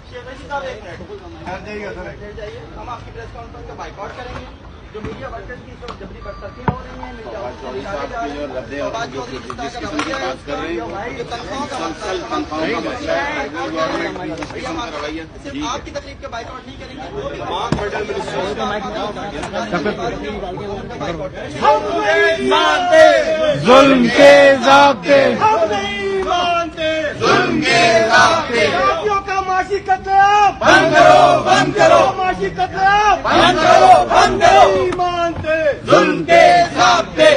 رشید صاحب ایک منٹ جائیے، ہم آپ کی پریس کانفرنس کا بائیکاٹ کریں گے. جو میڈیا ورکرز کی جو جبری برطرفیاں ہو رہی ہیں، آپ کی تقریب کے بائیکاٹ نہیں کریں گے. ظلم کے ضابطے ہم نہیں مانتے، ظلم کے ضابطے صحافیوں کا معاشی قتل عام بند کرو بند کرو معاشی قتل عام بند کرو بند کرو نہیں مانتے. ظلم کے ضابطے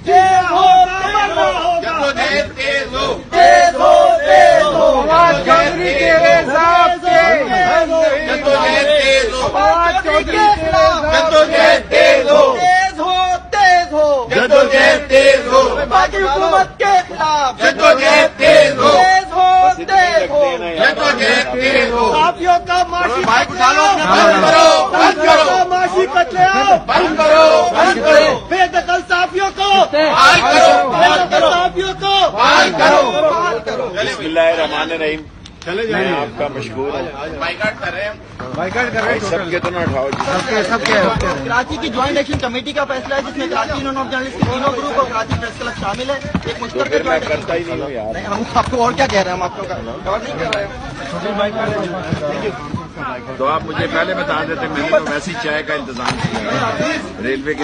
جیل ہوگا مرنا ہوگا، جدوجہد تیز ہو تیز ہو تیز ہو آواز چودھری کے ضابطے، جدوجہد تیز ہو آواز چودھری کے جدوجہد تیز ہو تیز ہو تیز ہو جدوجہد تیز ہو باقی حکومت کے خلاف جدوجہد تیز ہو تیز ہو تیز ہو جدوجہد تیز ہو صحافیوں کا معاشی قتل عام بند کرو بند کرو کا معاشی قتل عام بند کرو بند کرو بے دخل صحافیوں کو بحال کرو بے دخل صحافیوں کو بحال کرو بسم اللہ الرحمن الرحیم. میں آپ کا مشکور ہوں. بائیکاٹ کر رہے ہیں بائیکاٹ کر رہے سب کے تو نہ اٹھاؤ جی. کراچی کی جوائنٹ ایکشن کمیٹی کا فیصلہ ہے جس میں کراچی یونین آف جرنلسٹ کے تینوں گروپ اور کراچی پریس کلب شامل ہے. ایک تو مشترکہ پھر میں joint کرتا ہی نہیں ہوں یار. نہیں، ہم آپ کو اور کیا کہہ رہے ہیں، ہم آپ کو کور نہیں کر رہے ہیں. تو آپ مجھے پہلے بتا دیتے، میں نے تو ویسی چائے کا انتظام کیا ریلوے کے